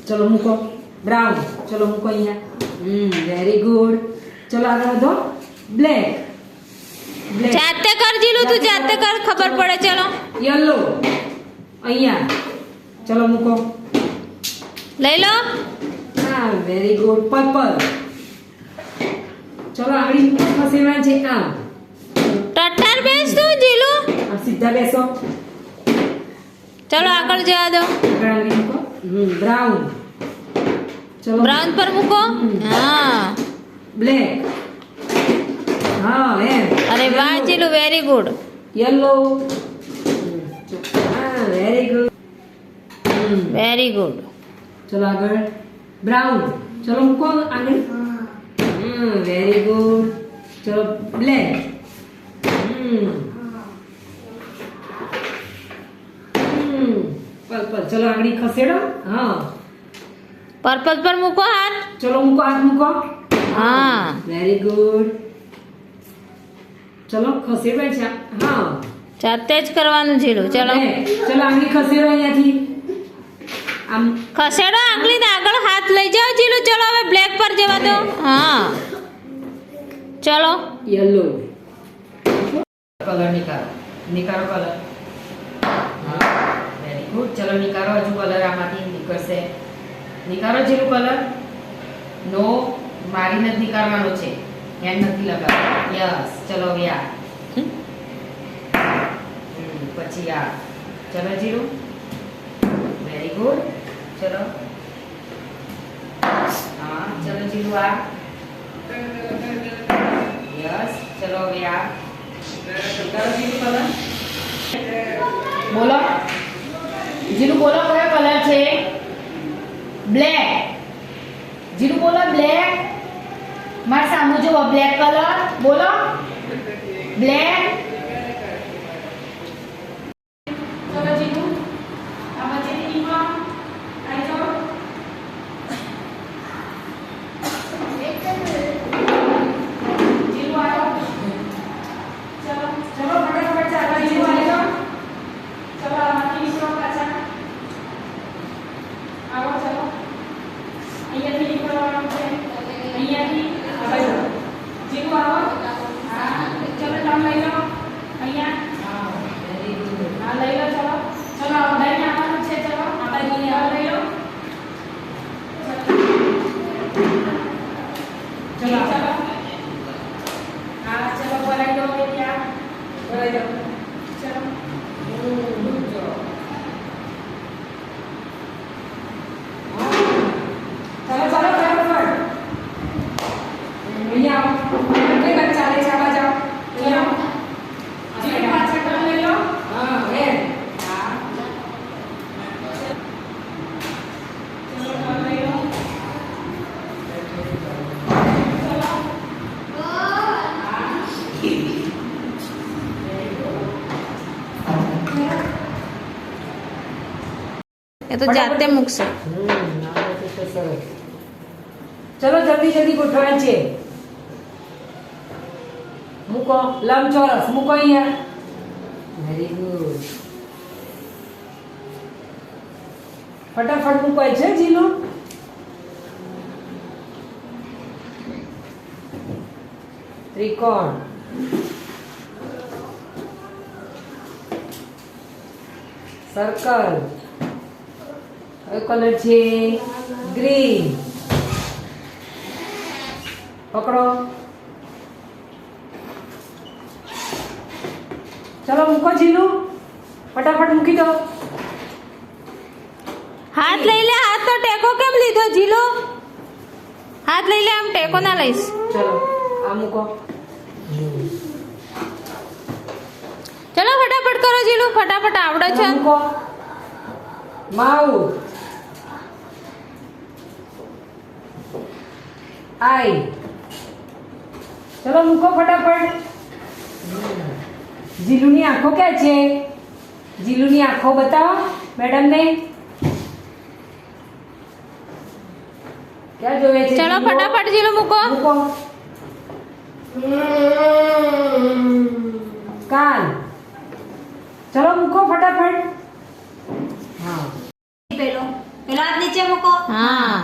ચલો મૂકો બ્રાઉન ચલો મૂકો અહીંયા વેરી ગુડ ચલો આગળ વધો બ્લેક જાતે કર જીલું તું જાતે કર ખબર પડે ચલો યલો અહીંયા ચલો મૂકો લઈ લો હા વેરી ગુડ પર્પલ ચલો આંગળી ખસેડવા છે આમ ટટ્ટાર બેસ તું જીલું આમ સીધા બેસો ચલો આગળ જવા દો આગળ આંગળી મૂકો બ્રાઉન ચલો બ્રાઉન પર મૂકો હા બ્લેક હા એમ અરે વાહ જીલું વેરી ગુડ યલો હા વેરી ગુડ વેરી ગુડ ચલો આગળ બ્રાઉન ચલો મૂકો આગળ વેરી ગુડ ચલો બ્લેક પર્પલ ચલો આંગળી ખસેડો હા પર્પલ પર મૂકો હાથ ચલો મૂકો હાથ મૂકો હા વેરી ગુડ ચલો ખસેડો છે હા જાતે જ કરવાનું જીલું ચલો Black. ચલો આંગળી ખસેડો અહીંયાથી આમ ખસેડો આંગળી ને આગળ હાથ લઈ જાઓ જીલું ચલો હવે બ્લેક પર જવા દો હા ચલો યલો કલર નિકારો કલર હા વેરી ગુડ ચલો નિકારો હજુ કલર આમાંથી નીકળશે નિકારો જેવું કલર નો મારીને જ નિકાળવાનો છે હેન્ડ નથી લગાવવાનો યસ ચલો હવે આ પછી આ ચલો જીરું વેરી ગુડ ચલો હા ચલો જીરું આ યસ ચલો હવે આ નિકારો જીરું કલર બોલો જીરું બોલો કયો કલર છે બ્લેક જીરું બોલો બ્લેક માર સામુ જો બ્લેક કલર બોલો બ્લેક ચલો જીરું આ બચેલી નીકળો આઈ જાઓ જીરું આવો ચલો ચલો ફટાફટ ચાલો જીરું આવી જાઓ ચલો આમાંથી નીકળો પાછા આવો ચલો અહીંયાથી નીકળવાનું છે અહીંયાથી આગળ જીરું આવો હા ચલો તમે લઈ લો અહીંયા હા વેરી ગુડ હા લઈ લો ચલો ચલો આ બધાને આવવાનું છે ચલો આ બાજુને આવો લઈ લો ચલો ચલો હા ચલો ભરાઈ દો ત્યાં ભરાઈ દો ચલો ગુડ જોબ ચલો ચલો ફટાફટ અહીંયા આવો કેટલી વાર ચાલે છે આવા જાઓ અહીંયા આવો જીરું પાછળ તમે લઈ લો હા હે હા ચલો તમે લઈ લો એ તો જાતે મૂકશે ચલો જલ્દી જલ્દી ગોઠવા છે મૂકો લંબચોરસ મૂકો અહીંયા વેરી ગુડ ફટાફટ મૂકો છે જીલો ત્રિકોણ સર્કલ કયો કલર છે ગ્રીન પકડો ચલો મૂકો જીલું ફટાફટ મૂકી દો હાથ લઈ લે હાથ તો ટેકો કેમ લીધો જીલો હાથ લઈ લે આમ ટેકો ના લઈશ ચલો આ મૂકો ચલો ફટાફટ કરો જીલું ફટાફટ આવડે છે મૂકો માઉથ આઈ ચલો મૂકો ફટાફટ જીલુની આંખો ક્યાં છે જીલુની આંખો બતાવો મેડમ ને ક્યાં જોવે છે ચલો ફટાફટ જીલો મૂકો મૂકો કાન ચલો મૂકો ફટાફટ હા પેલો પેલો હાથ નીચે મૂકો. હા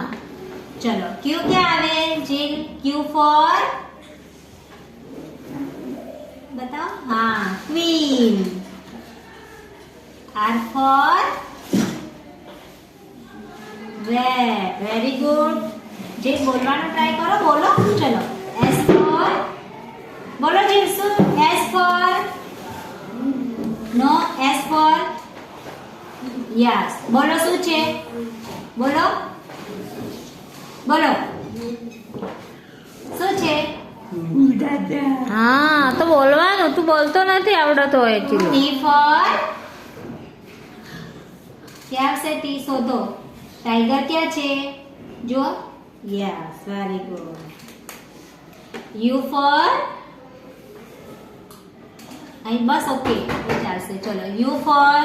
ચલો ક્યુ ક્યાં આવે જીલ? ક્યુ ફોર બતાવો. હા queen. R four red. Very good. જે બોલવાનું ટ્રાય કરો. બોલો. ચલો એસ ફોર બોલો જીલ. શું? S for no. S for yes. બોલો શું છે? બોલો બોલો શું છે? હા તો બોલવાનું. તું બોલતો નથી આવડતો હોય જીલુ. ટી ફોર ક્યાં આવશે? ટી શોધો. ટાઈગર ક્યાં છે? જો. Yes very good. U for અહીં બસ. ઓકે ચાલશે. ચલો યુ ફોર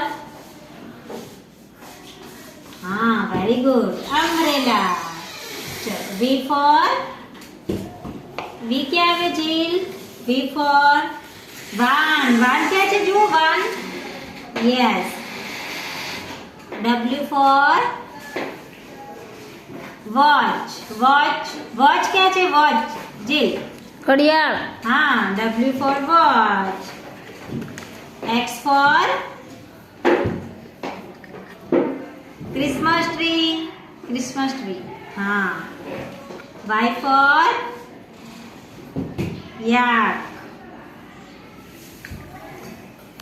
હા વેરી ગુડ. અમ્બ્રેલા. ચલો વી ફોર વી ક્યાં આવે Jeel? V for van. Van ક્યાં છે? જુઓ van. Yes. W for watch. Watch. Watch ક્યાં છે? વોચ જીલ. ઘડિયાળ. હા W for watch. X for Christmas tree. Christmas tree. હા. Y for yak.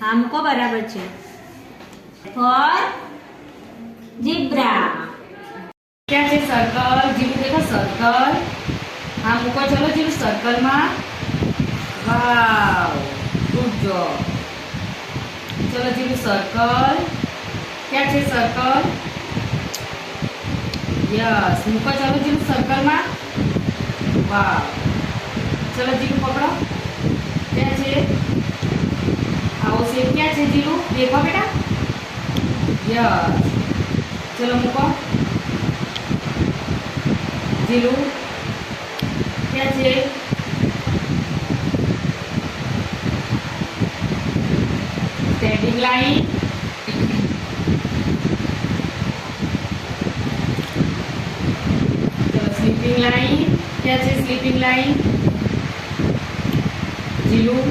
હા મૂકો. બરાબર છે. For zebra. ક્યાં છે? સર્કલ. જીલું દેખો સર્કલ. હા મૂકો. ચલો જીલું સર્કલમાં. Wow good job. ચલો જીલું સર્કલ. ક્યાં છે? સર્કલ. યસ. મૂકો. ચલો જીલું સર્કલમાં. વાવ. ચલો જીલું પકડો. ક્યાં છે? આવો શેપ ક્યાં છે જીલું? દેખો બેટા. યસ. ચલો મૂકો. જીલું ક્યાં છે? Standing line. ચલો સ્લીપિંગ લાઈન. ક્યાં છે? Sleeping line. જીલું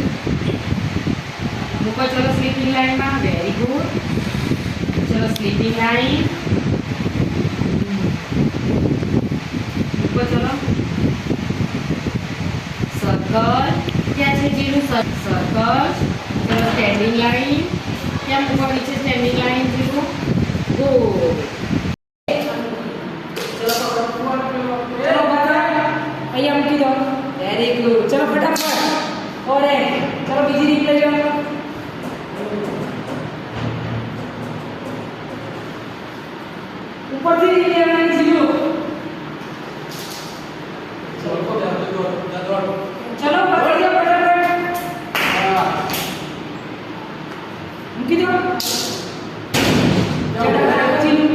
મૂકો. ચલો સ્લીપિંગ લાઈનમાં. Very good. ચલો સ્લીપિંગ લાઈન. મૂકો. ચલો સર્કલ. ક્યાં છે જીલું? સર્કલ. ચલો સ્ટેન્ડિંગ લાઈન. ક્યાં મૂકો? નીચે સ્ટેન્ડિંગ લાઈન જીલું. ગુડ. અહીંયા મૂકી દો. Very good. ચલો ફટાફટ. ઓરે ચલો બીજી રીત લઈ જાઓ. ઉપરથી રીત લેવાની જીલું. ચલો પકડી દો ફટાફટ. મૂકી દો. ફટાફટ જીલું.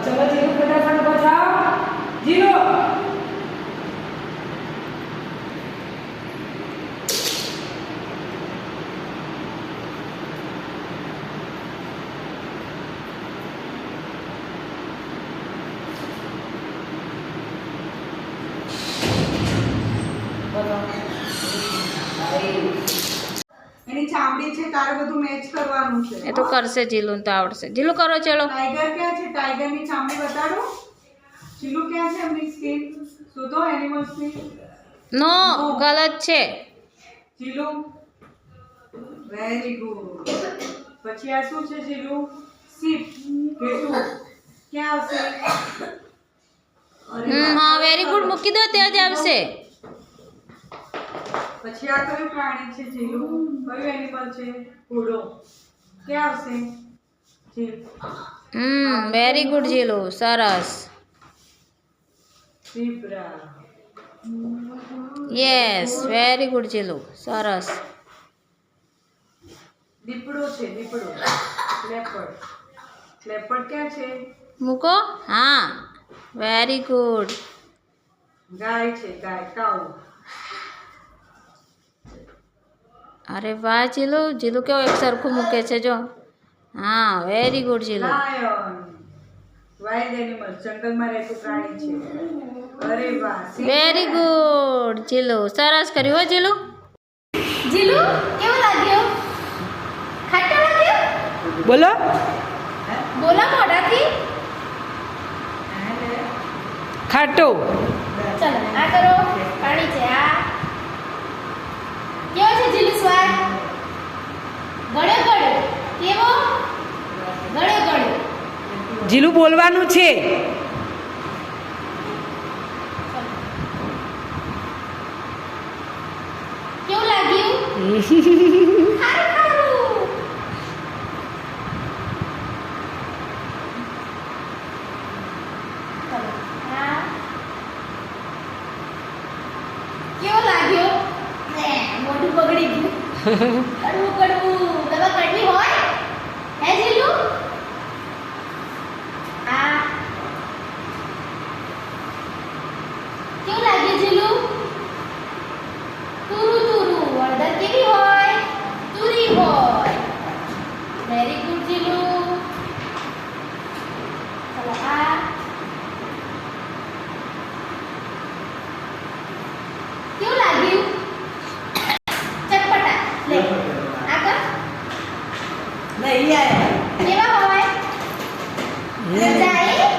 ચલો જીલું ફટાફટ બતાવો. જીલો. એની ચામડી છે તારે બધું મેચ કરવાનું છે. એ તો કરશે જીલું તો આવડશે. જીલું કરો ચલો. ટાઈગર ક્યાં છે? ટાઈગરની ચામડી બતાડો. ચીલું ક્યાં છે? એમની સ્કિન શોધો. એનિમલ્સની. નો ગલત છે. ચીલું વેરી ગુડ. પછી આ શું છે ચીલું? સીપ. ઘેટું ક્યાં આવશે? અરે હા વેરી ગુડ. મૂકી દો ત્યાં જ આવશે. પછી આ કયું પ્રાણી છે ચીલું? કયું એનિમલ છે? ઘોડો ક્યાં આવશે? ચીલ. Very good Jilu. સરસ. Zebra. Yes very good Jilu. સરસ. દીપડો છે, દીપડો. લેપર્ડ. લેપર્ડ ક્યાં છે? મૂકો હા વેરી ગુડ. ગાય છે, ગાય. કાઉ. અરે વાહ જીલુ, જીલુ કેવો એક સરખું મૂકે છે જો. હા very good Jilu. Lion. Wild animal, જંગલમાં રહેતું પ્રાણી છે. અરે વાહ. સિંહ. વેરી ગુડ જીલુ, સરસ કર્યું હો જીલુ. જીલુ કેવું લાગ્યું? ખાટું લાગ્યું? બોલો બોલો મોઢાથી. ખાટો. ચલો આ કરો. પાણી છે આ. કેવો છે જીલુ સ્વાદ? ગળ્યો ગળ્યો. કેવો? ગળ્યો ગળ્યો. જીલું બોલવાનું છે. કેવું લાગ્યું? ખારું ખારું. ચલો આ. કેવું લાગ્યું? લે મોઢું બગડી ગયું. કડવું કડવું. દવા કડવી હોય? હે જીલુ? આ. કેવું લાગ્યું જીલુ? તુરુ તુરુ. હળદર કેવી હોય? તુરી હોય. વેરી ગુડ જીલુ. ચલો આ. કેવું લાગ્યું? ચટપટા. લે આગળ. કેવા હોય? મજા આવી?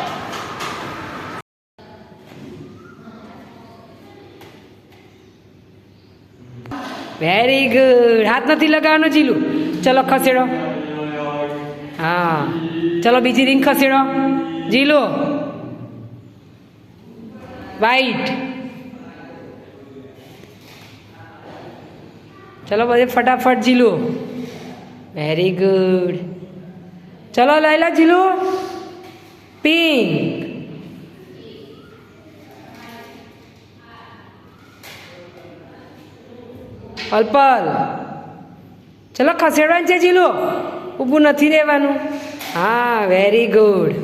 Very good. હાથ નથી લગાવવાનો જીલું. ચલો ખસેડો. હા ચલો બીજી રિંગ ખસેડો. જીલો વાઈટ. ચલો બધે ફટાફટ જીલો. Very good. ચલો લઈ લો જીલો. પિંક. પર્પલ. ચલો ખસેડવાનું છે જીલો. ઊભું નથી રહેવાનું. હા વેરી ગુડ.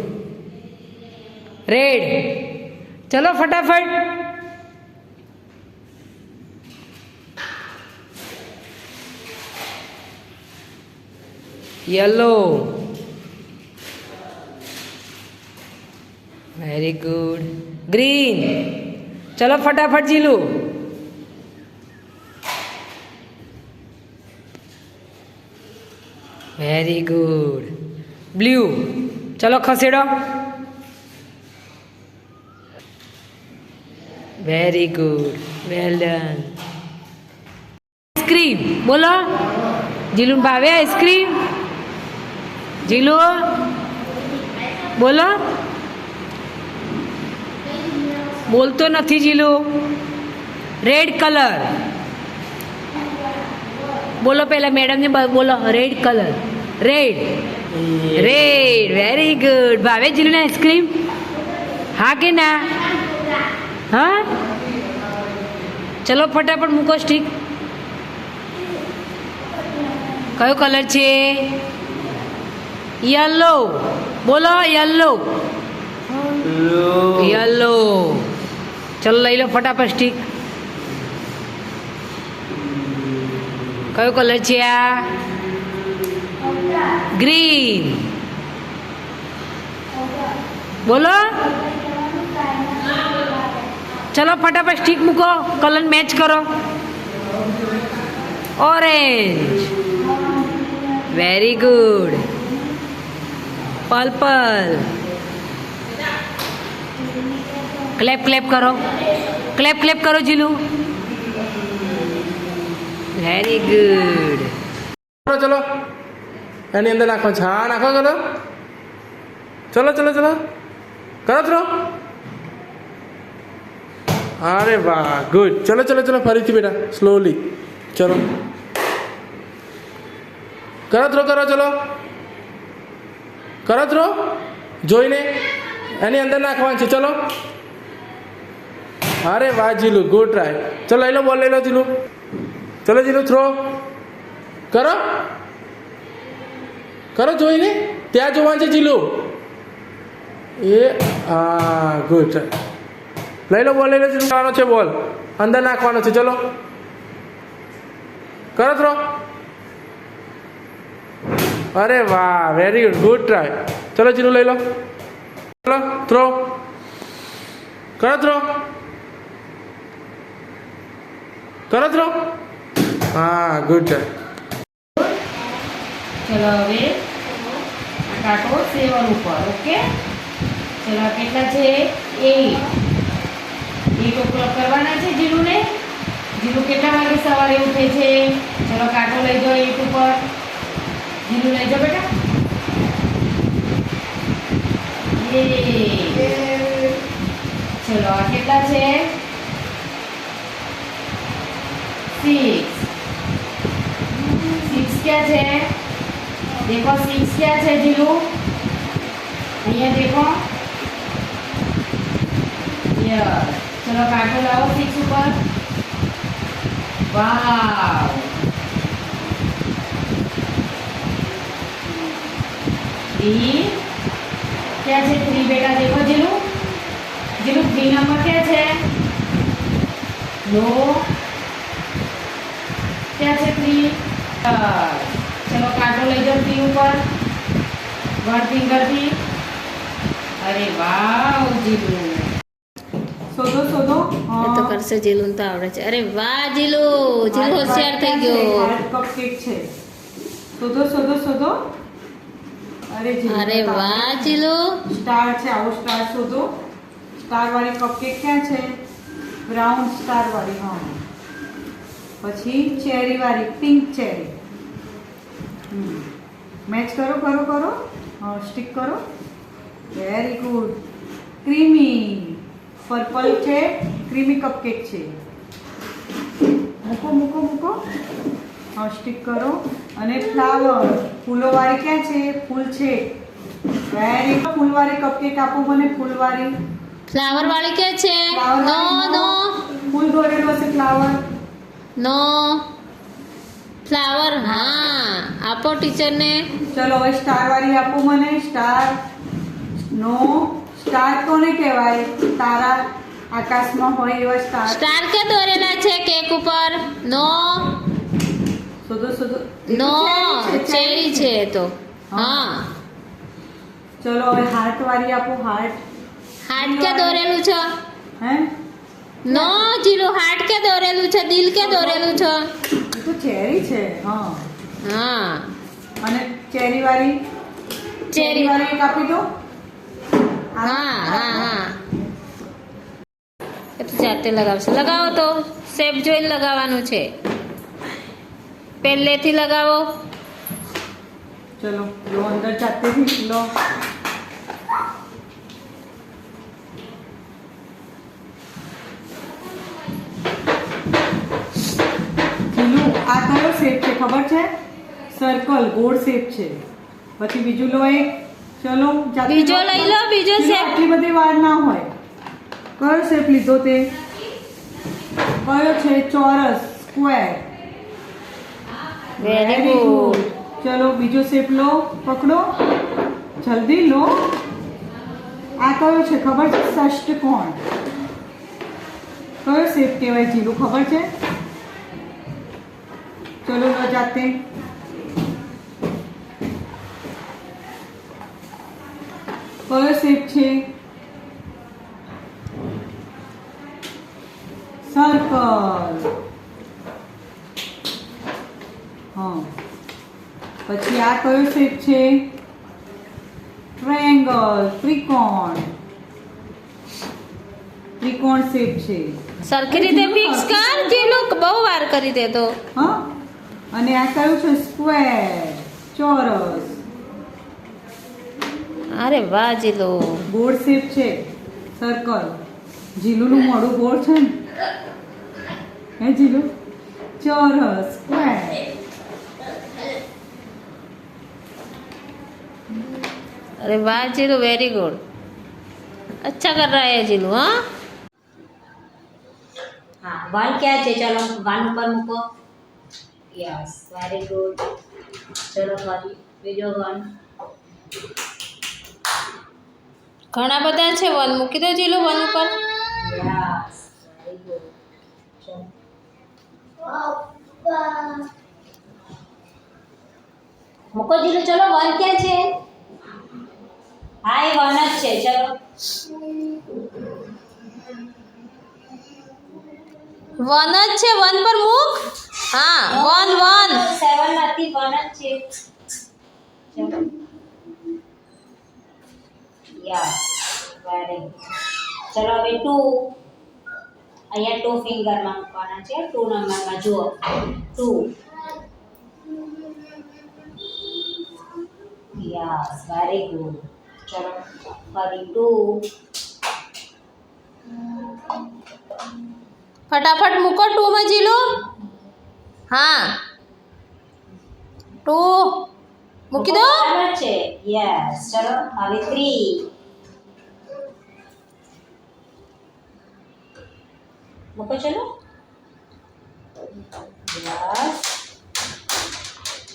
રેડ. ચલો ફટાફટ. યલો. Very good. ગ્રીન. ચલો ફટાફટ જીલું. Very good. બ્લુ. ચલો ખસેડો. Very good. Well done. Ice cream બોલો. જીલું ભાવે આઈસ્ક્રીમ? જીલુ બોલો. બોલતો નથી જીલુ. રેડ કલર બોલો. પહેલા મેડમને બોલો. Red colour. Red. Red. Very good. ભાવે જીલુને આઈસ્ક્રીમ? હા કે ના? હા ચલો ફટાફટ મૂકો સ્ટીક. કયો કલર છે? યલો. બોલો યલો. યલો. ચલો લઈ લો ફટાફટ સ્ટીક. કયો કલર છે આ? ગ્રીન. બોલો. ચલો ફટાફટ સ્ટીક મૂકો. કલર મેચ કરો. Orange. Very good. Purple. Clap clap કરો. ક્લેપ ક્લેપ કરો જીલુ. Very good. ચલો એની અંદર નાખો છે. હા નાખો. ચલો ચલો ચલો ચલો કરો ચલો. અરે વાહ ગુડ. ચલો ચલો ચલો ફરીથી બેટા સ્લોલી. ચલો કરો ચલો. કરો જોઈને એની અંદર નાખવાનું છે. ચલો. અરે વાહ જીલુ ગુડ ટ્રાય. ચલો લઈ લો બોલ. લઈ લો જીલુ. ચલો જીલુ થ્રો કરો. કરો જોઈને ત્યાં જોવાનું છે જીલુ એ હા ગુડ લઈ લો બોલ લઈ લો જીલુ નાખવાનો છે બોલ અંદર નાખવાનો છે ચલો કરો થ્રો અરે વાહ વેરી ગુડ ટ્રાય ચલો જીલુ લઈ લો ચલો થ્રો કરો થ્રો કરો થ્રો હા ગુડ ટ્રાય ચલો હવે આ કાંટો 7 ઉપર ઓકે ચલો આ કેટલા છે 8 ઉપર કરવાના છે જીલુને જીલુ કેટલા વાગે સવારે ઉઠે છે ચલો કાંટો લઈ જાઓ 8 ઉપર જીલુ લઈ જાઓ બેટા ચલો આ કેટલા છે 6 क्या है देखो 6 क्या है जीलू ये देखो यस चलो काटो लाओ 6 ऊपर वाव 3 क्या है 3 बेटा देखो जीलू जीलू 3 नंबर क्या है नो क्या है 3 चलो काटो ले जाओ 3 ऊपर 1 फिंगर थी अरे वाह जीलू શોધો શોધો એ તો કરશે જીલુને તો આવડે છે અરે વાહ જીલુ જીલુ હોશિયાર થઈ ગયો કપકેક છે શોધો શોધો શોધો અરે જીલુ અરે વાહ જીલુ સ્ટાર છે આવો સ્ટાર શોધો સ્ટાર વાળી કપકેક ક્યાં છે બ્રાઉન સ્ટાર વાળી હા પછી ચેરી વાળી પિંક ચેરી મેચ કરો કરો કરો સ્ટિક કરો વેરી ગુડ ક્રીમી પર્પલ છે ક્રીમી કપકેક છે મૂકો મૂકો મૂકો સ્ટિક કરો અને ફ્લાવર ફૂલોવાળી ક્યાં છે ફૂલ છે વેરી ફૂલવાળી કપકેક આપો મને ફૂલવાળી ફ્લાવર વાળી કે છે નો નો ફૂલ દોરેલું હશે ફ્લાવર નો ફ્લાવર હા આપો ટીચરને ચલો હવે સ્ટાર વાળી આપો મને સ્ટાર નો સ્ટાર કોને કહેવાય તારા આકાશમાં હોય એવા સ્ટાર સ્ટાર કે દોરેલા છે કેક ઉપર નો શોધો શોધો નો ચેરી છે એ તો હા ચલો હવે હાર્ટ વાળી આપો હાર્ટ હાર્ટ કે દોરેલું છે હે નો જીલુ હાર્ટ કે દોરેલું છે દિલ કે દોરેલું છે એ તો ચેરી છે હા હા અને ચેરી વાળી ચેરી વાળી એક આપી દો હા હા હા એ તો જાતે લગાવશે લગાવો તો શેપ જોઈને લગાવવાનું છે પહેલેથી લગાવો ચલો લો અંદર જાતેથી લો આ કયો શેપ છે ખબર છે સર્કલ ગોળ શેપ છે પછી બીજું લો એક ચલો જાતે બીજો લઈ લો બીજો ચલો, શેપ આટલી બધી વાર ના હોય કયો શેપ લીધો તે કયો છે ચોરસ સ્ક્વેર વેરી ગુડ ચલો બીજો શેપ લો પકડો જલ્દી લો આ કયો છે ખબર છે ષષ્ટકોણ કયો શેપ કહેવાય જીલું ખબર છે ચલો લો જાતે કયો શેપ છે સર્કલ હા પછી આ કયો શેપ છે ટ્રાયેંગલ ત્રિકોણ ત્રિકોણ શેપ છે સરખી રીતે ફિક્સ કર જીલુ બહુ વાર કરી દે તો હા અને આ કયું છે સ્ક્વેર ચોરસ અરે વાહ જીલુ ગોળ શેપ છે સર્કલ જીલુનું મોઢું ગોળ છે ને હે જીલુ ચોરસ સ્ક્વેર अरे वाह जीलू वेरी गुड अच्छा कर रहा है जीलू हाँ हाँ 1 क्या है चलो 1 ऊपर मूको यस वेरी गुड चलो फरी બીજો 1. ઘણા બધા છે 1 મૂકી દો જીલું 1 ઉપર યસ વેરી ગુડ. ચલો મૂકો જીલું. ચલો 1 ક્યાં છે? હા એ 1 જ છે. ચલો 1 જ છે 1 પર મૂક હા 1 1 7 નથી 1 જ છે. ચલો યસ વેરી ગુડ. ચલો હવે 2 અહીંયા 2 ફિંગરમાં મૂકવાના છે. 2 નંબરમાં જુઓ 2. Yes very good. ચલો ફરી 2. ફટાફટ મૂકો 2 માં જીલું હા 2 મૂકી દો બરાબર છે. યસ ચલો હવે 3. મૂકો ચલો યસ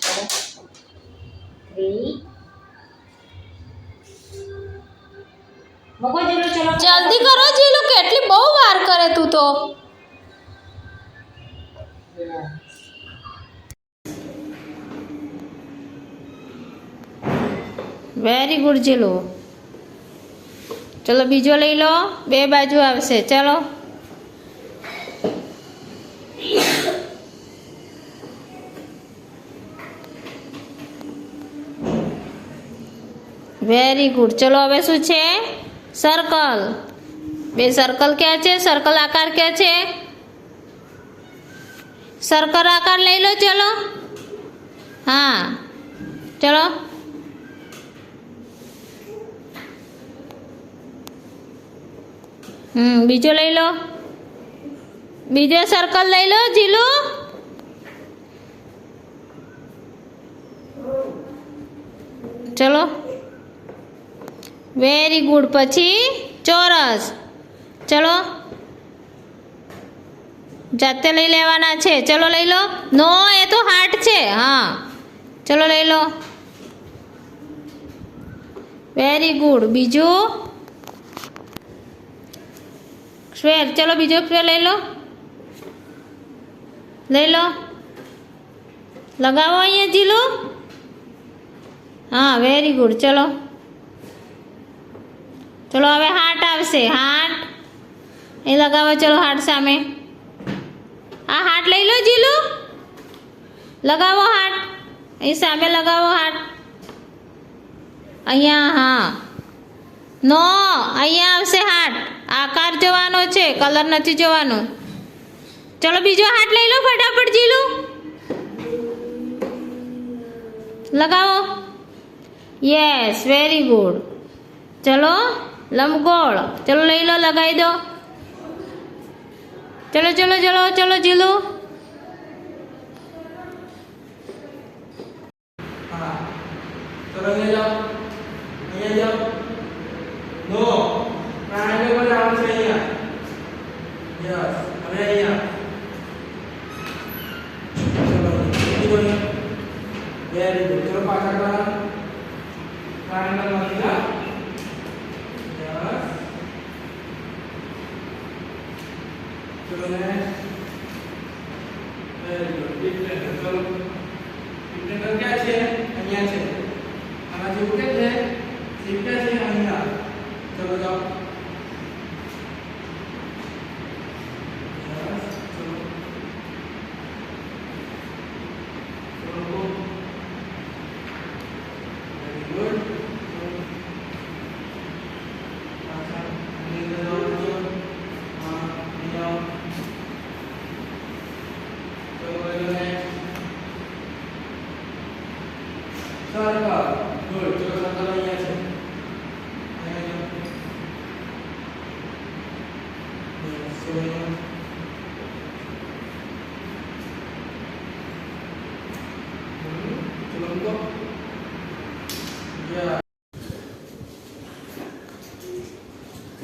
ચલો 3. મૂકો ચલો ચલો જલ્દી કરો જીલું કેટલી બહુ વાર કરે તું તો વેરી ગુડ જીલું ચલો બીજો લઈ લો 2 બાજુ આવશે ચલો વેરી ગુડ ચલો હવે શું છે સર્કલ 2 સર્કલ ક્યાં છે સર્કલ આકાર ક્યાં છે સર્કલ આકાર લઈ લો ચલો હા ચલો બીજો લઈ લો બીજો સર્કલ લઈ લો જીલું ચલો વેરી ગુડ પછી ચોરસ ચલો જાતે લઈ લેવાના છે ચલો લઈ લો નો એ તો હાર્ટ છે હા ચલો લઈ લો વેરી ગુડ બીજું સ્ક્વેર ચલો બીજો સ્ક્વેર લઈ લો લગાવો અહીંયા જીલું હા વેરી ગુડ ચલો ચલો હવે હાર્ટ આવશે હાર્ટ એ લગાવો ચલો હાર્ટ સામે આ હાર્ટ લઈ લો જીલું લગાવો હાર્ટ એ સામે લગાવો હાર્ટ અહીંયા હા નો અહીંયા આવશે હાર્ટ આકાર જોવાનો છે કલર નથી જોવાનો ચલો બીજો હાર્ટ લઈ લો ફટાફટ જીલું લગાવો યસ વેરી ગુડ ચલો લંબગોળ ચલો લઈ લો લગાવી દો ચલો ચલો ચલો ચલો જીલું હા ચલો અહીંયા જાઓ નો ટ્રાયેંગલ પર આવશે અહીંયા યસ હવે અહીંયા ચલો બીજો વેરી ગુડ ચલો પાછા કરો ટ્રાયેંગલ માંથી લા યસ ચલો ને વેરી ગુડ ડિફરન્ટ ચલો ડિફરન્ટ ક્યાં છે અહીંયા છે આના જેવું કે છે શીખે છે અહીંયા ચલો જાઓ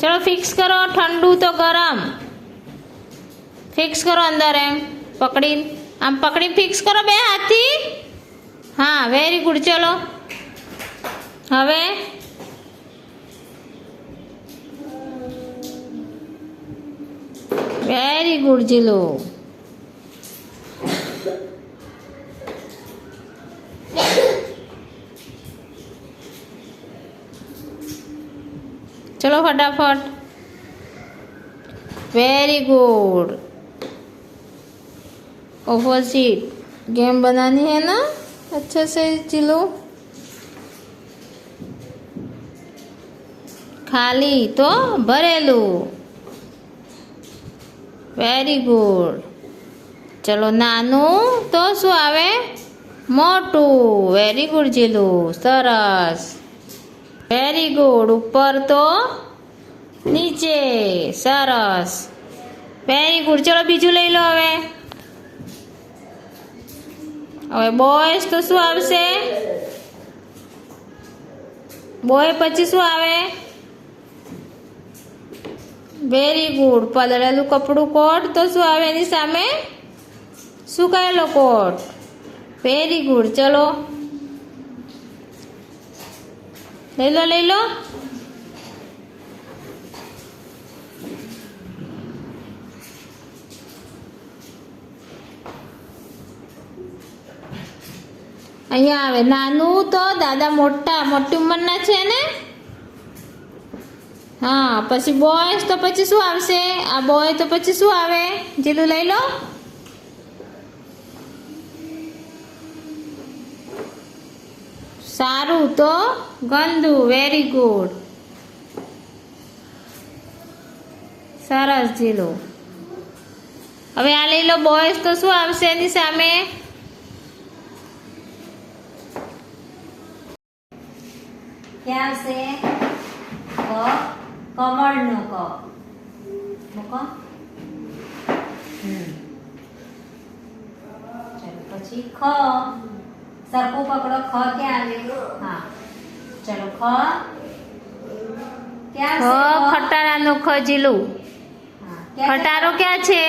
ચલો ફિક્સ કરો ઠંડુ તો ગરમ ફિક્સ કરો અંદર એમ પકડી આમ પકડી ફિક્સ કરો બે હાથથી હા વેરી ગુડ ચલો હવે વેરી ગુડ જીલો चलो फटाफट वेरी गुड ऑपोजिट गेम बनानी है ना अच्छे से चिलो खाली तो भरेलू वेरी गुड चलो नानू तो शू आवे मोटू वेरी गुड जीलू सरस वेरी गुड ऊपर तो नीचे सरस वेरी गुड चलो बीजू लई लो હવે બોયસ તો શું આવશે બોય પછી શું આવે વેરી ગુડ પલળેલું કપડું કોટ તો શું આવે એની સામે સુકાયેલો કોટ વેરી ગુડ ચલો લઈ લો અહીંયા આવે નાનું તો દાદા મોટી ઉંમરના છે ને હા પછી બોયસ તો પછી શું આવશે આ બોય તો પછી શું આવે જીલું લઈ લો સારું તો ગંદુ વેરી ગુડ સરસ જીલું હવે આ લઈ લો બોયસ તો શું આવશે એની સામે क्या से क कमल नो क मुको चलो પછી ख સરખું પકડો ખ ક્યાં આવે હા ચલો ખ ક્યાં ખ છે ખટારાનો ખ જીલું હા ક્યાં ખટારો ક્યાં છે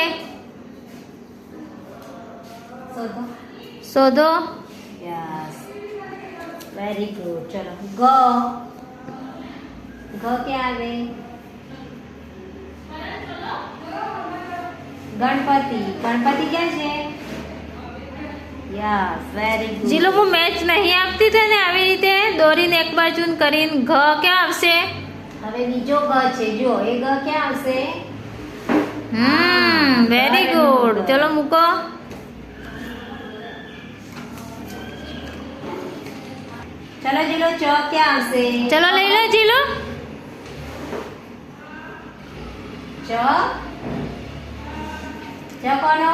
શોધો શોધો यस वेरी गुड चलो ग क्या आवे गणपति गणपति क्या છે यस वेरी गुड જીલો હું મેચ નહીં આપતી થે ને આવી રીતે દોરીને એક બાજુ કરીને ઘ ક્યાં આવશે હવે બીજો ગ છે જો એ ગ ક્યાં આવશે વેરી ગુડ ચલો મૂકો चलो जीलो च क्या આવશે ચલો લઈ લો જીલો ચ કોનો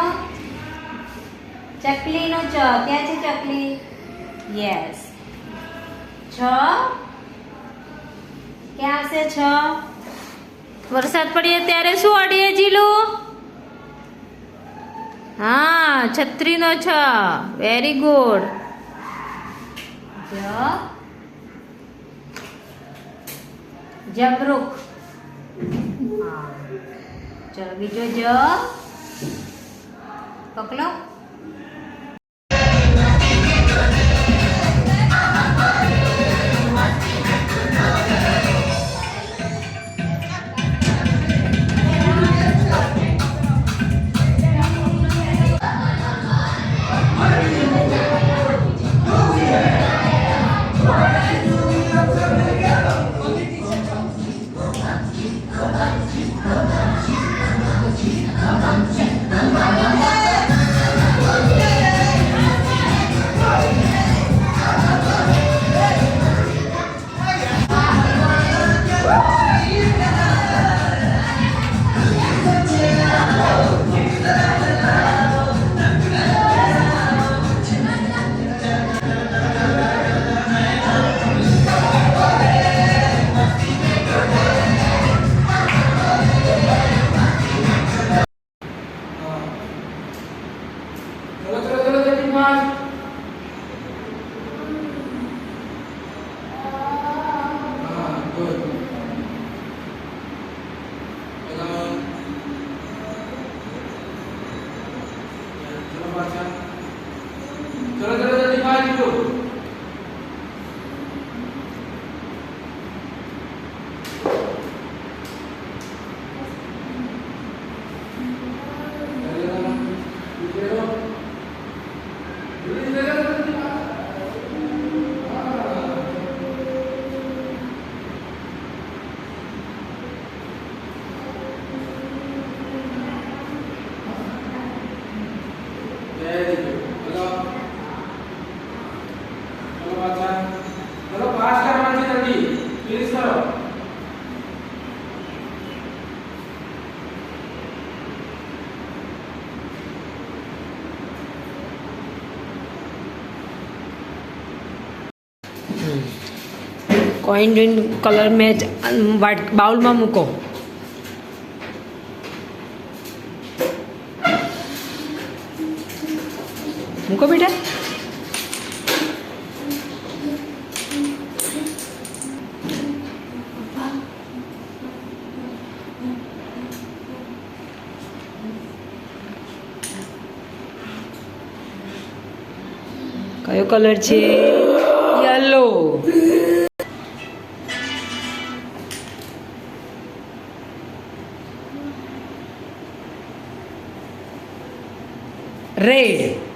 ચકલી નો ચ ક્યાં છે ચકલી યસ છ ક્યાં આવશે છ વરસાદ પડીએ ત્યારે શું અડીએ જીલું હા છત્રીનો છ વેરી ગુડ जबरुक हाँ चलो बीजो ज पकड़ो પાછા ચલો પાસ કરવાનું છે જલ્દી પ્લીઝ કરો કોઈન કલર મેચ બાઉલમાં મૂકો મૂકો બેટા કયો કલર છે યલો રેડ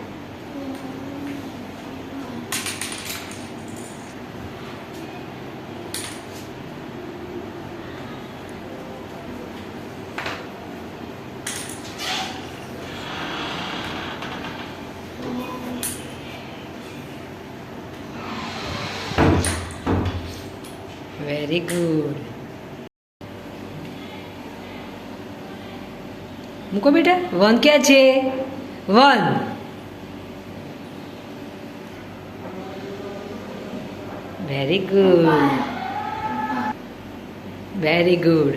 વેરી ગુડ મૂકો બેટા વન ક્યાં છે one very good very good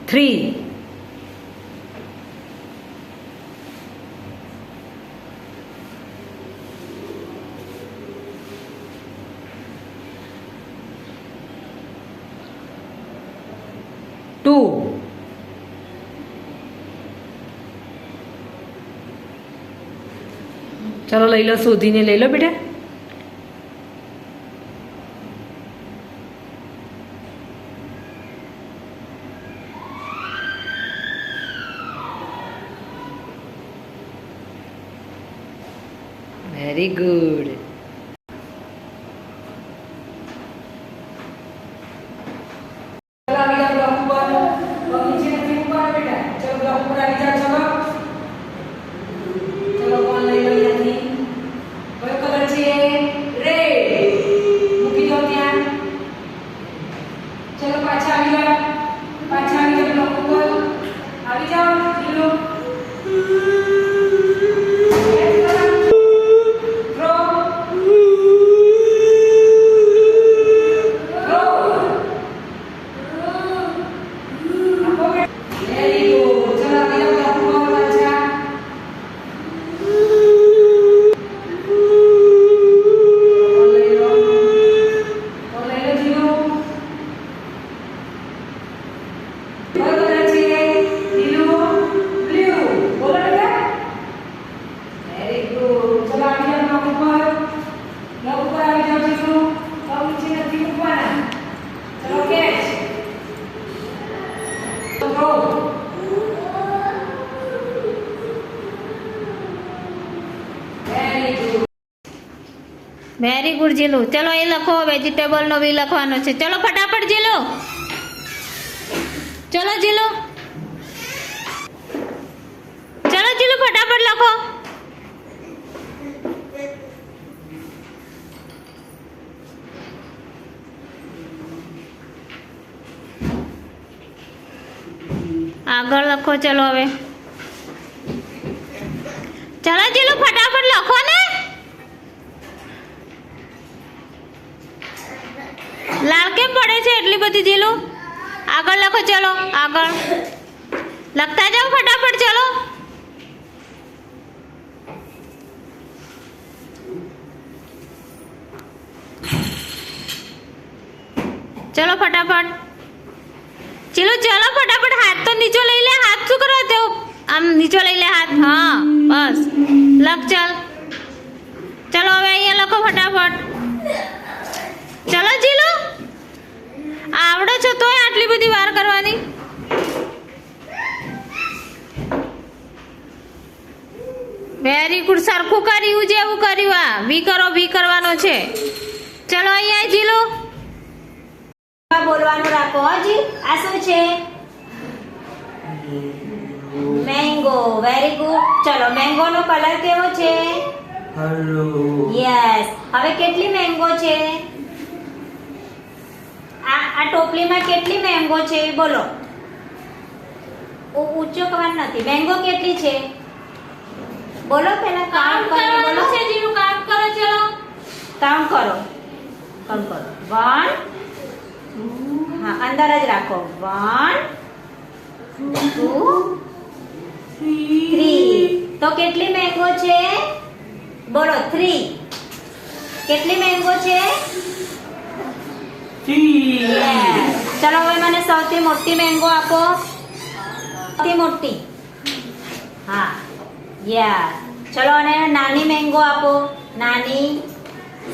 three two ચલો લઈ લો શોધીને લઈ લો બેટા વેરી ગુડ વેરી ગુડ જીલુ ચલો એ લખો વેજીટેબલનો બી લખવાનો છે ચલો ફટાફટ જીલુ ચલો જીલુ ચલો જીલુ ફટાફટ લખો આગળ લખો ચલો હવે ચલો જીલુ ફટાફટ લખો ને લાલ કેમ પડે છે એટલી બધી જીલુ આગળ લખો ચલો આગળ લખતા જાઓ ફટાફટ ચલો ચલો ફટાફટ ચલો ચલો ફટાફટ હાથ તો નીચો લઈ લે હાથ શું કરવા તેવું આમ નીચો લઈ લે હાથ હા બસ લખ ચાલ ચલો હવે અહીંયા લખો ફટાફટ ચલો જીલુ આવડે છો તોય આટલી બધી વાર કરવાની વેરી ગુડ સરખું કર્યું જેવું કર્યું આ વી કરો વી કરવાનો છે ચલો અહીંયા જીલુ બોલવાનું રાખો હજી આ શું છે મેંગો વેરી ગુડ. ચલો મેંગો નો કલર કેવો છે? Hello yes. હવે કેટલી મેંગો છે? આ ટોપલીમાં કેટલી મેંગો છે બોલો. ઊંચો કરવાનું નથી. મેંગો કેટલી છે બોલો. પેલા કાઉન્ટ કરીને બોલો. છે જીલું કાઉન્ટ કરો ચલો. કાઉન્ટ કરો. કાઉન્ટ કરો. 1 હા અંદર જ રાખો. 1 2 3. તો કેટલી મેંગો છે બોલો? 3. કેટલી મેંગો છે? Yes. ચલો હવે મને સૌથી મોટી મેંગો આપો. સૌથી મોટી. હા યસ. ચલો અને નાની મેંગો આપો. નાની.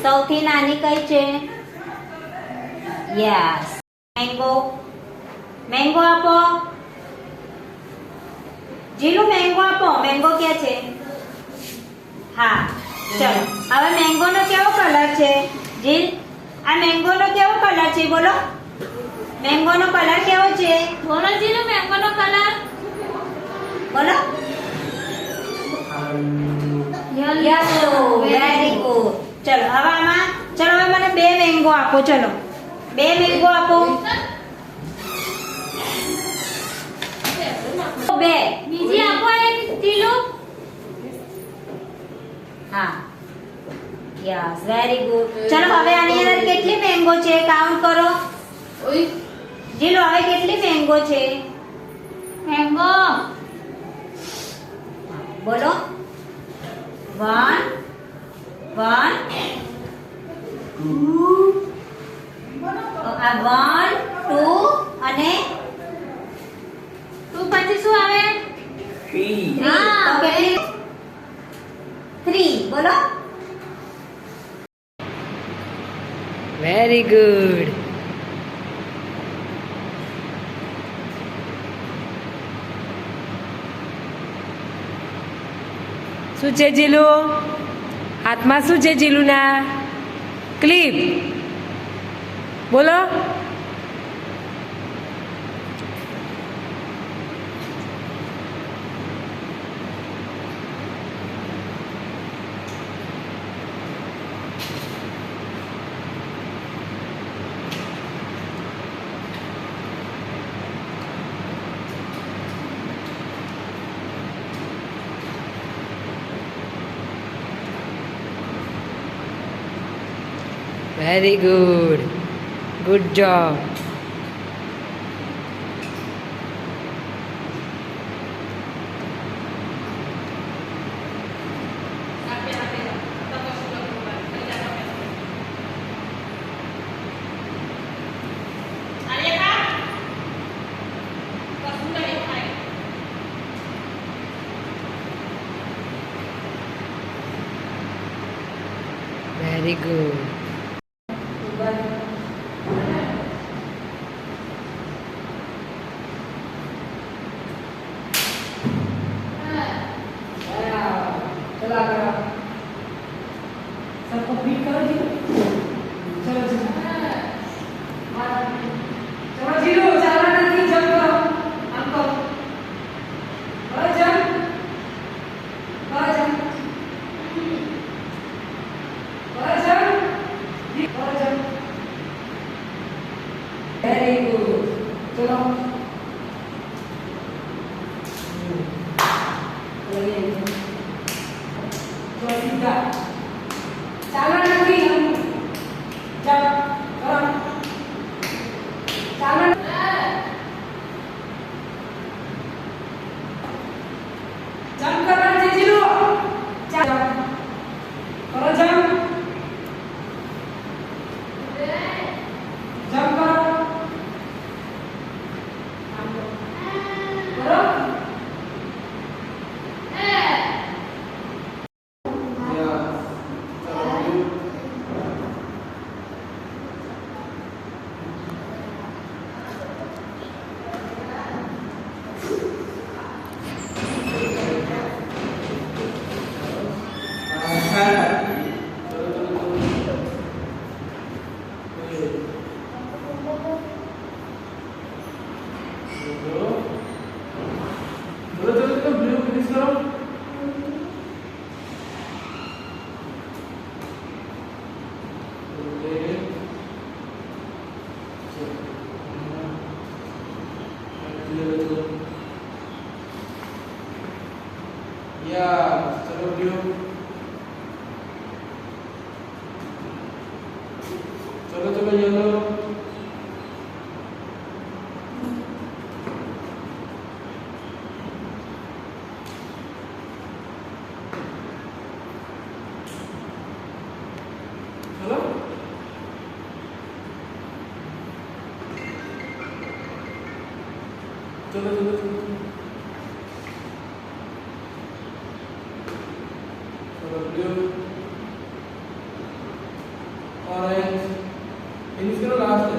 સૌથી નાની કઈ છે? યસ. મેંગો. મેંગો આપો. જીલુ મેંગો આપો. મેંગો ક્યાં છે? હા ચલો હવે મેંગો નો કેવો કલર છે જીલ? આ મેંગો નો કેવો કલર છે બોલો? મેંગો નો કલર કેવો છે બોલો જીલું મેંગો નો કલર. બોલો? યલો. Very good. ચલો હવે આમાં ચલો હવે મને 2 મેંગો આપો. ચલો 2 મેંગો આપો. 2. બીજી આપો એક જીલું. હા યસ વેરી ગુડ. ચલો હવે આની અંદર કેટલી મેંગો છે કાઉન્ટ કરો. જીલો હવે કેટલી મેંગો છે? મેંગો બોલો. 1 1 આ 1 2 અને તું પછી શું આવે? 3. હા, તો કેટલી? 3 બોલો. Very good. શું છે જીલુ? હાથમાં શું છે જીલુના? ક્લિપ. બોલો. Very good. Good job. Very good. सबको बीट करो जी. चलो चलो चलो जीरो चाला नहीं जंप करो. हमको करो जंप. करो जंप. करो जंप. करो जंप. Very good. चलो चलो सीधा. ચાલો નથી જાઓ કરો ચાલો જમ્પ કરવાનું છે જીલો ચાલો કરો જમ્પ જમ્પ કરો કરો ચલો બ્લુ. ચલો યલો. ચલો. ચલો. ચલો બ્લુ. ઓરેન્જ. ફિનિશ કરો લાસ્ટ.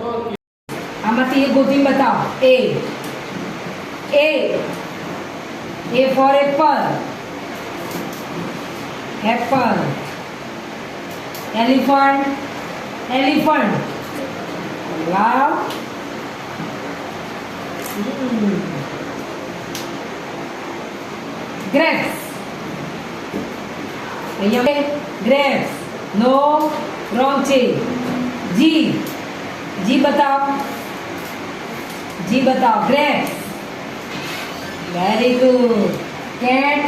ઓકે. આમાંથી એક ગોતીને બતાવો. A for apple. Apple. Elephant. Wow. Grapes. અહીંયા ગ્રેપ્સ. નો રોંગ છે. જી બતાવો. ગ્રેપ્સ. Very good. કેટ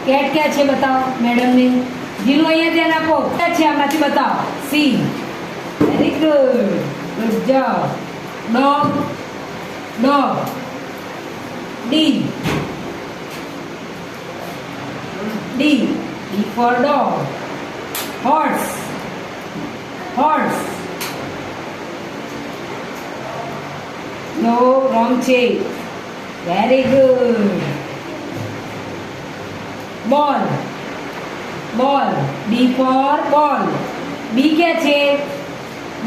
ક્યાં છે બતાવો મેડમને. જીનું અહીંયા ધ્યાન આપો. ક્યાં છે આમાંથી બતાવો. C. Very good job. Dog. D for dog. Horse. No wrong છે. Very good. Ball. B for ball. B ક્યાં છે.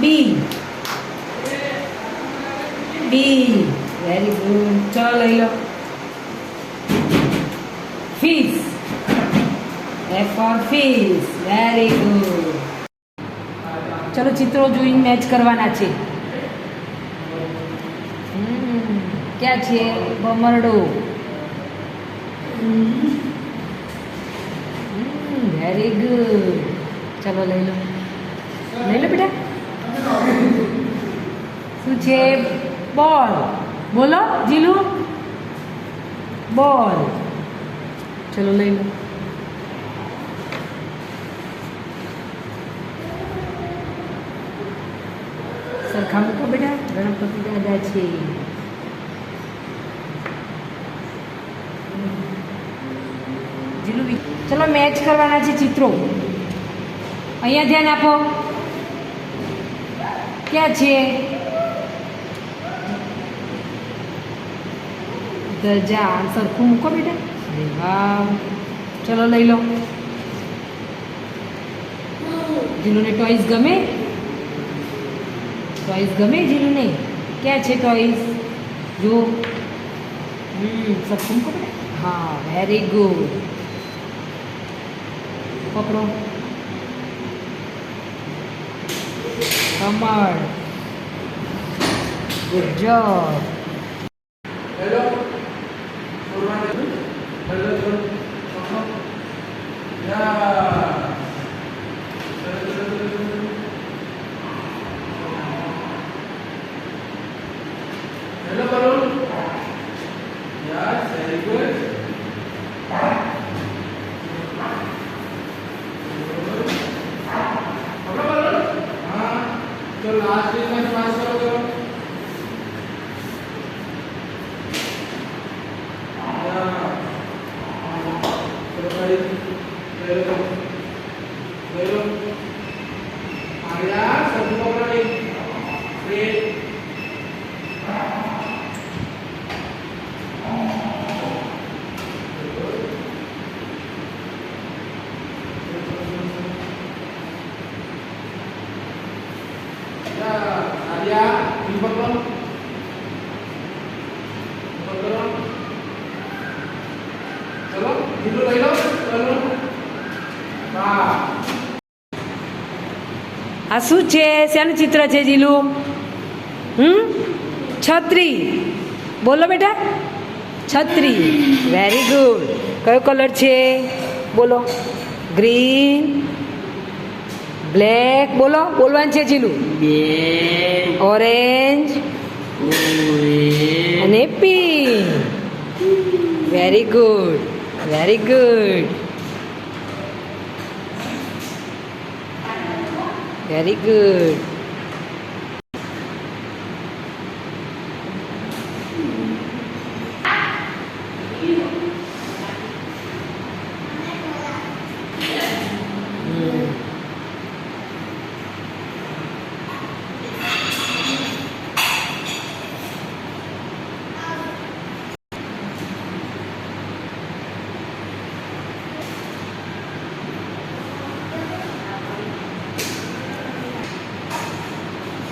બી. Very good. ચલો લઈ લો. Fish. F for fish. Very good. ચલો ચિત્રો જોઈને મેચ કરવાના છે. ક્યાં છે. ભમરડો. Very good. ચલો લઈ લો બેટા. શું છે. બોલ. બોલો જીલુ. બોલ. ચલો લઈ લો. સરખા મૂકો બેટા. ગણપતિ દાદા છે. જીલુ ચલો મેચ કરવાના છે ચિત્રો. અહીંયા ધ્યાન આપો. ક્યાં છે. ધજા. સરખું મૂકો બેટા. વાહ. ચલો લઈ લો. જીલુને ટોયસ ગમે. જીલુને. ક્યાં છે ટોયસ. જો. સરખું મૂકો બેટા. હા વેરી ગુડ. પકડો. કમળ. Good job. Hello. Hello, balloon. Yes, very good. Hello, balloon. हाँ, तो last week में पास करो. चलो भाई, ले लो. आया, सब पकड़ो नहीं. Great. Alia, ini pokok. Chalo, dulu lagi lo. Nah. આ શું છે. શેનું ચિત્ર છે જીલુ. છત્રી. બોલો બેટા. છત્રી. Very good. કયો કલર છે. બોલો. ગ્રીન. બ્લેક. બોલવાનું છે જીલુ. ઓરેન્જ અને pink. Very good, very good, very good.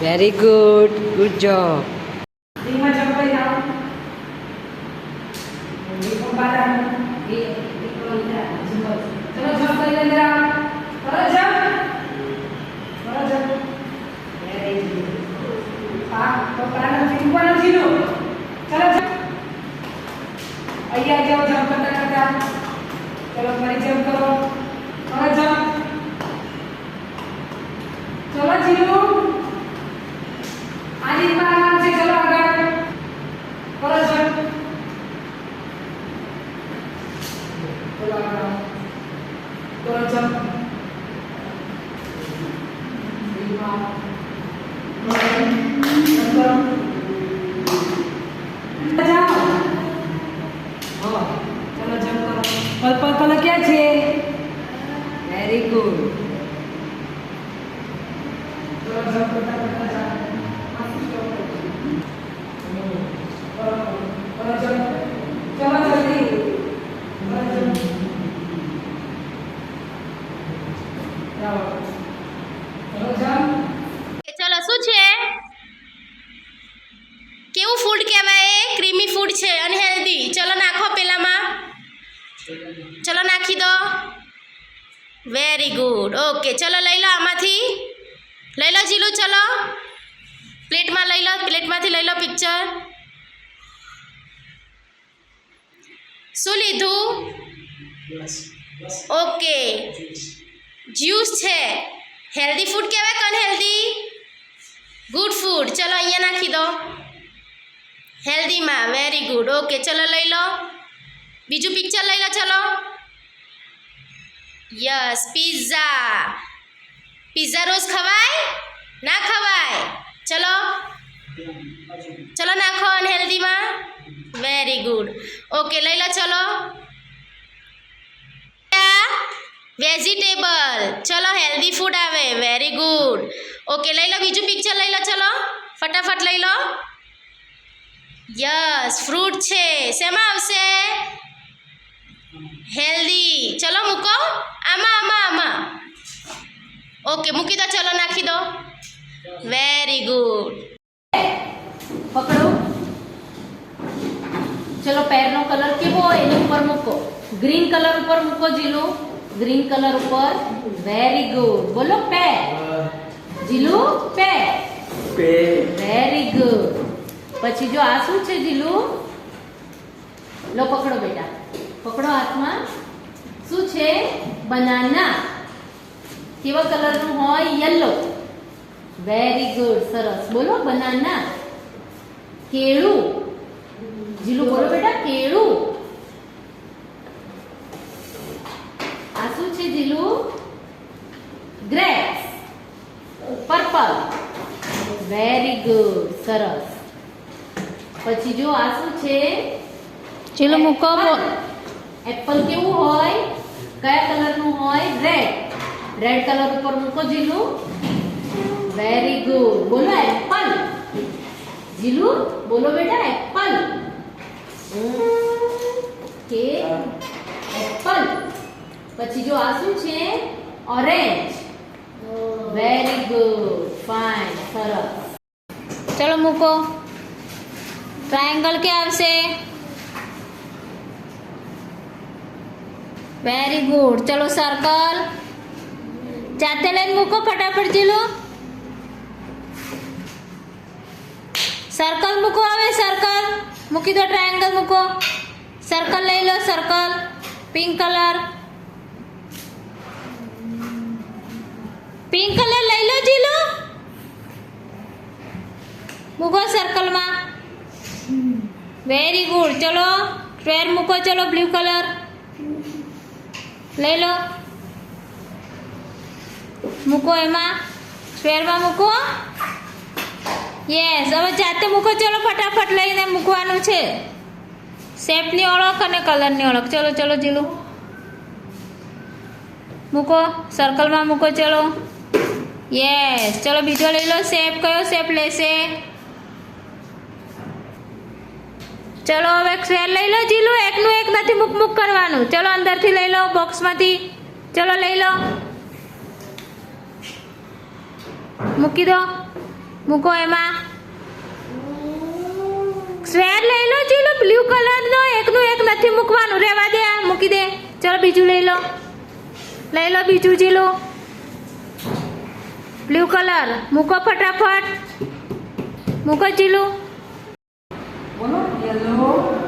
Very good, good job. ધીમા જમ્પ કરી આવો. બહાર આવો. ચલો જમ્પ કરી અંદર આવો. કરો જમ્પ. કરો જમ્પ. હા તો કાન ઉપર નથી લો. ચલો જમ્પ. અહીંયા જાઓ જમ્પ કરતા કરતા. ચલો ફરી જમ્પ કરો. કરો જમ્પ. ચલો જીલો. આ રીતમાં આરામ છે. ચલો આગળ. કરો જમ્પ. ચલો આગળ. કરો જમ્પ. રીતમાં. જમ્પ કરો. જાઓ. હા. ચલો જમ્પ કરો. પર્પલ કલર ક્યાં છે? Very good. ચલો જમ્પ કરતા કરતા જાઓ. કરો જમ્પ. ચલો જલ્દી. કરો જમ્પ. જાઓ. ચલો જમ્પ. ચલો શું છે કેવું ફૂડ કહેવાય ક્રીમી ફૂડ છે અને હેલ્ધી ચલો નાખો પેલામાં ચલો નાખી દો વેરી ગુડ ઓકે ચલો લઈ લો આમાંથી લઈ લો જીલું ચલો પ્લેટમાં લઈ લો પ્લેટમાંથી લઈ લો પિક્ચર શું લીધું ઓકે જ્યુસ છે હેલ્ધી ફૂડ કહેવાય કે અનહેલ્ધી ગુડ ફૂડ ચલો અહીંયા નાખી દો હેલ્ધીમાં વેરી ગુડ ઓકે ચલો લઈ લો બીજું પિક્ચર લઈ લો ચલો યસ પિઝા પિઝા રોજ ખવાય ના ખવાય ચલો ચલો નાખો અનહેલ્ધીમાં વેરી ગુડ ઓકે લઈ લો ચલો વેજીટેબલ ચલો હેલ્ધી ફૂડ આવે વેરી ગુડ ઓકે લઈ લો બીજું પિક્ચર લઈ લો ચલો ફટાફટ લઈ લો યસ ફ્રૂટ છે શેમાં આવશે હેલ્ધી ચલો મૂકો આમાં આમાં આમાં ઓકે મૂકી દો ચલો નાખી દો વેરી ગુડ પકડો ચલો પેરનો કલર કેવો હોય એની ઉપર મૂકો ગ્રીન કલર ઉપર મૂકો જીલુ ગ્રીન કલર ઉપર વેરી ગુડ બોલો પેર જીલુ પેર વેરી ગુડ પછી જો આ શું છે જીલુ લો પકડો બેટા પકડો હાથમાં શું છે બનાના કેવા કલરનું હોય યલો વેરી ગુડ સરસ બોલો બનાના કેળું જીલુ બોલો બેટા કેળું આ શું છે Jilu grapes purple very good સરસ પછી જો આ શું છે ચલો મૂકો એપલ કેવું હોય કયા કલરનું હોય રેડ રેડ કલર ઉપર મૂકો જીલુ વેરી ગુડ બોલો એપલ જીલુ બોલો બેટા એપલ કે એપલ પછી જો આ શું છે ઓરેન્જ વેરી ગુડ ફાઇન સરસ ચલો મૂકો ટ્રાયેંગલ ક્યાં આવશે વેરી ગુડ ચલો સર્કલ જાતે લઈને મૂકો ફટાફટ જીલો સર્કલ મૂકો હવે સર્કલ મૂકી દો ટ્રાયેંગલ મૂકો સર્કલ લઈ લો સર્કલ પિંક કલર લઈ લો જીલો મૂકો સર્કલમાં વેરી ગુડ ચલો સ્ક્વેર મૂકો ચલો બ્લુ કલર લઈ લો મૂકો એમાં સ્ક્વેરમાં મૂકો યસ હવે જાતે મૂકો ચલો ફટાફટ લઈને મૂકવાનું છે શેપની ઓળખ અને કલરની ઓળખ ચલો ચલો જીલું મૂકો સર્કલમાં મૂકો ચલો યસ ચલો બીજો લઈ લો શેપ કયો શેપ લેશે ચલો હવે સ્ક્વેર લઈ લો જીલું એકનું એક નથી મૂક કરવાનું ચલો અંદરથી લઈ લો બોક્સમાંથી ચલો લઈ લો મૂકી દો મૂકો એમાં સ્ક્વેર લઈ લો જીલું બ્લુ કલરનો એકનું એક નથી મૂકવાનું રહેવા દે આ મૂકી દે ચલો બીજું લઈ લો બીજું જીલું બ્લુ કલર મૂકો ફટાફટ મૂકો જીલું બોલો યલો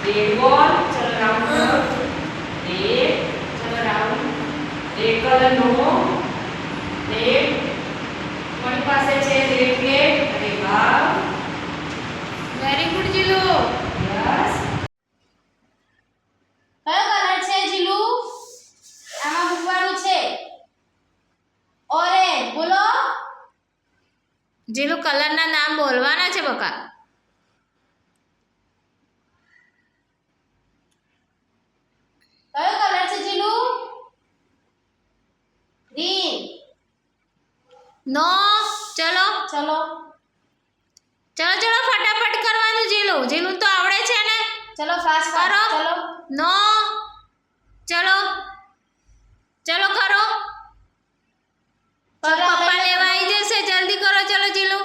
रेड बॉल चलो राउंड करो रेड चलो round red colour no red कोनी પાસે છે રેડ પ્લેટ અરે વાહ વેરી ગુડ જીલુ યસ કયો કલર છે જીલુ આમાં મૂકવાનું છે ઓરેન્જ બોલો જીલુ કલરના નામ બોલવાના છે બકા કયો કલર છે જીલુ ગ્રીન નો ચલો ચલો ચલો ચલો ફટાફટ કરવાનું જીલુ જીલુ તો આવડે છે ને ચલો ફાસ્ટ કરો ચલો નો ચલો ચલો કરો પપ્પા લેવા આવી જશે જલ્દી કરો ચલો જીલુ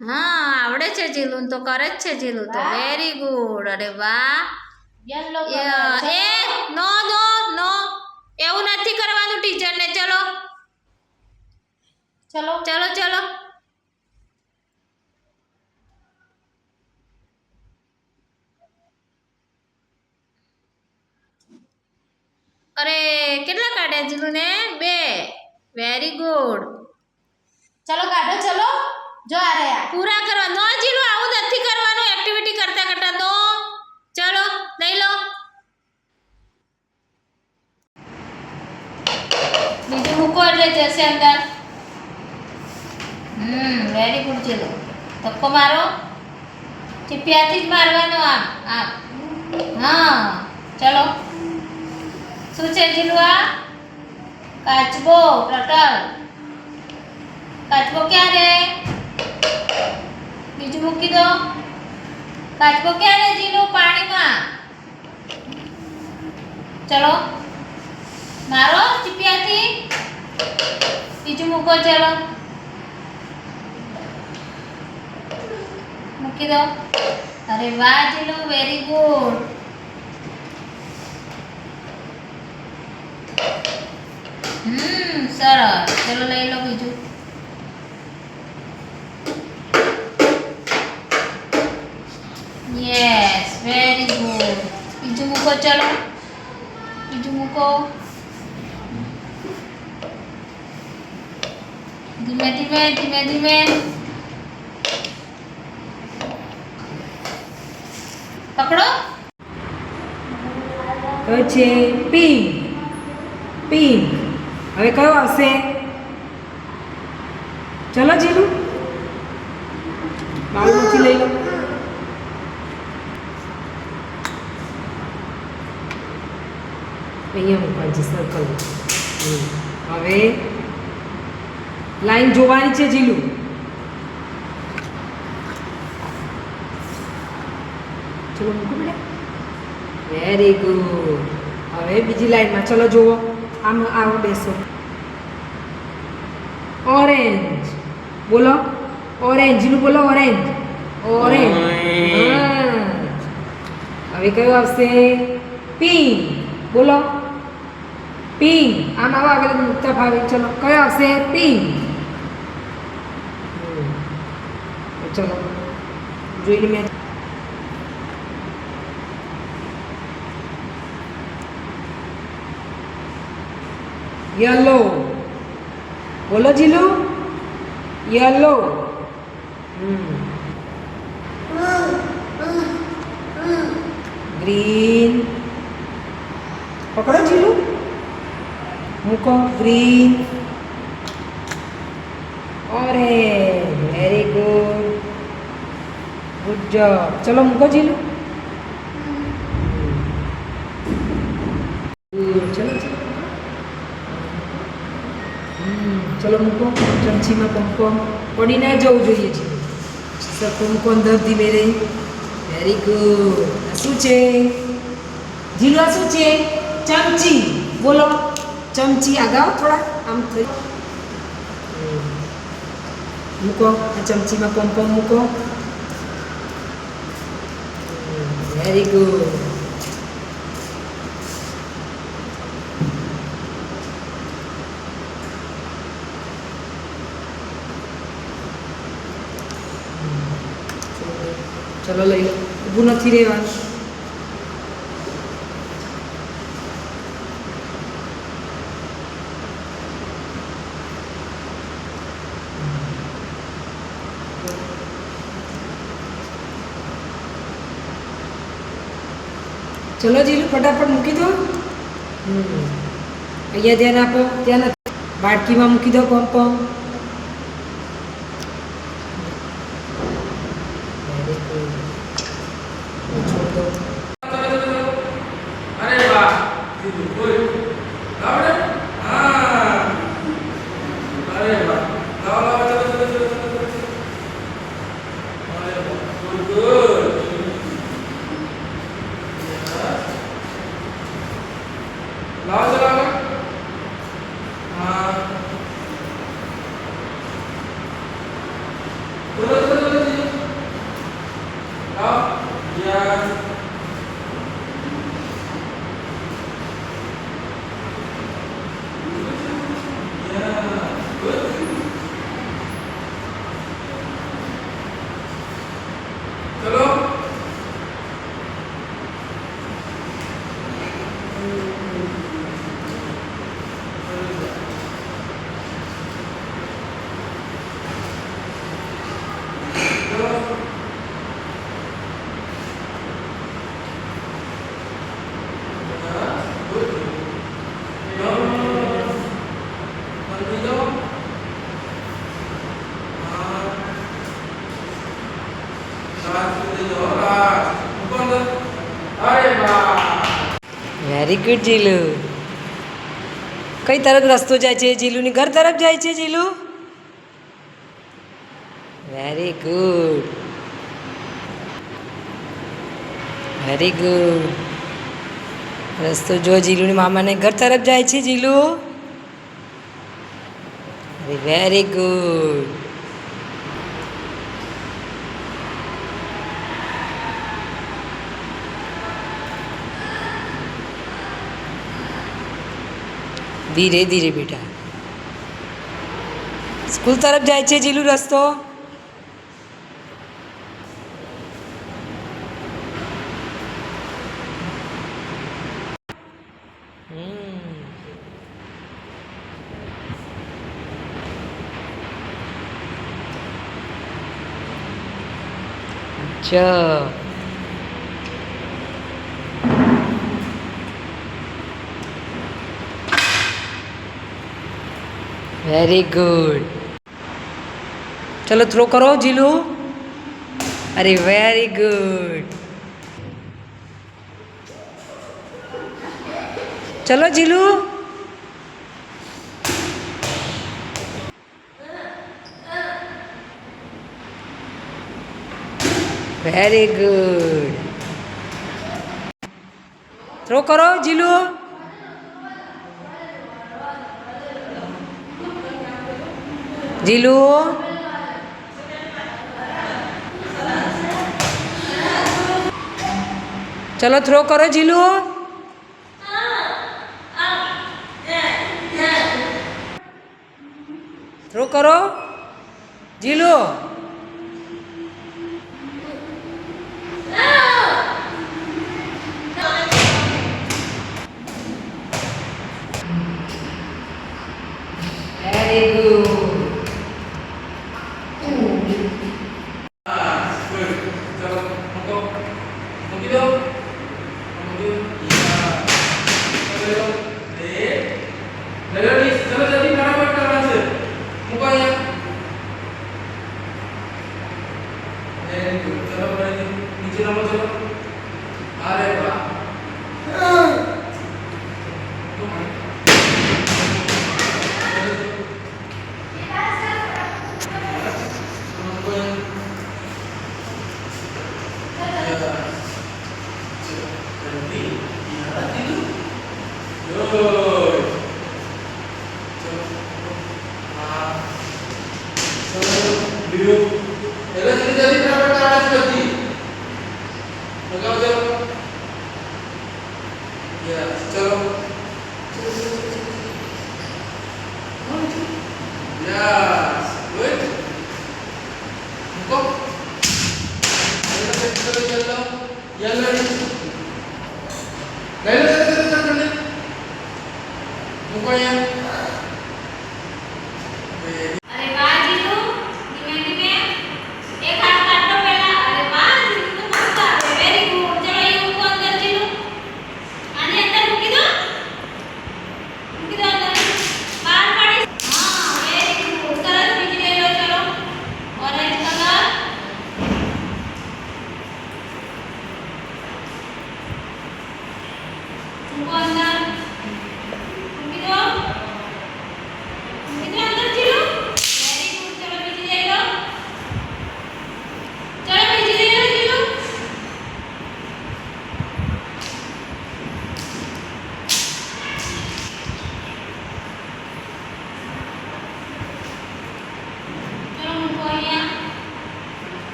હા આવડે છે જીલુ તો કરે જ છે જીલુ તો વેરી ગુડ અરે વાહ યલો એ નો નો નો એવું નથી કરવાનું ટીચરને ચલો ચલો ચલો ચલો અરે કેટલા કાઢ્યા જીલુ ને 2 વેરી ગુડ ચલો કાઢો ચલો જો આ રહ્યા પૂરા કરવા નો જીલુ આવું નથી કરવાનું એક્ટિવિટી કરતા કરતા નો ચલો લઈ લો બીજું મૂકો એટલે જશે અંદર વેરી ગુડ જીલુ ધક્કો મારો ચીપિયાથી જ મારવાનો આમ આમ હા ચલો શું છે જીલુ આ કાચબો ટટલ કાચબો ક્યાં રે બીજું મૂકી દો કાચબો ક્યાં રે જીલુ પાણીમાં ચલો મારો ચીપિયાથી બીજું મૂકો ચલો મૂકી દો અરે વાહ જીલુ વેરી ગુડ સરસ ચલો લઈ લો બીજું યસ વેરી ગુડ બીજું મૂકો ચલો બીજું મૂકો ધીમે ધીમે ધીમે ધીમે પકડો કયો છે પિંક પિંક હવે કયો આવશે ચલો જીલું બાળમાંથી લઈ લો અહીંયા મૂકવા સર્કલ હવે લાઈન જોવાની છે જીલું ચલો મૂકો બેટા વેરી ગુડ હવે બીજી લાઈનમાં ચલો જુઓ આમ આવો બેસો ઓરેન્જ બોલો ઓરેન્જ જીલું બોલો ઓરેન્જ ઓરેન્જ હવે કયો આવશે પિંક બોલો પિંક આમ આવો આગળ તરફ આવે ચલો કયો આવશે પિંક ચલો જોઈને મેં યલો બોલો જીલુ યલો ગ્રીન પકડો જીલુ મૂકો green orange very good good job ચલો મૂકો જીલુ ચલો ચલો ચલો મૂકો ચમચીમાં પંપો પડી ના જવું જોઈએ છે સરખો મૂકો અંદર ધીમે રહી વેરી ગુડ આ શું છે જીલું આ શું છે ચમચી બોલો ચમચી આગાવ થોડા આમ થઈ મૂકો આ ચમચીમાં પંપો મૂકો વેરી ગુડ ચલો લઈ લો ઊભું નથી રહેવાનું ચલો જીલું ફટાફટ મૂકી દો અહીંયા ધ્યાન આપો ત્યાં નથી બાટકીમાં મૂકી દો પંપ અરે વાહ સીધું બોલ આવડે હા અરે વાહ લાવ લાવ ચલો ચલો ચલો અરે વાહ ગુડ લાવ ચલો હા ચલો ચલો ચલો લાવ યસ चलो વેરી ગુડ જીલુ કઈ તરફ રસ્તો જાય છે જીલુની ઘર તરફ જાય છે Jilu very good very good રસ્તો જો જીલુની મામાને ઘર તરફ જાય છે જીલુ. અરે વેરી ગુડ. ધીરે ધીરે બેટા. સ્કૂલ તરફ જાય છે જીલુ રસ્તો. અચ્છા. Very good. ચલો થ્રો કરો જીલુ. અરે વેરી ગુડ. ચલો જીલુ. Very good. થ્રો કરો જીલુ. જીલુ. ચલો થ્રો કરો જીલુ. થ્રો કરો જીલુ. Very good. Yeah.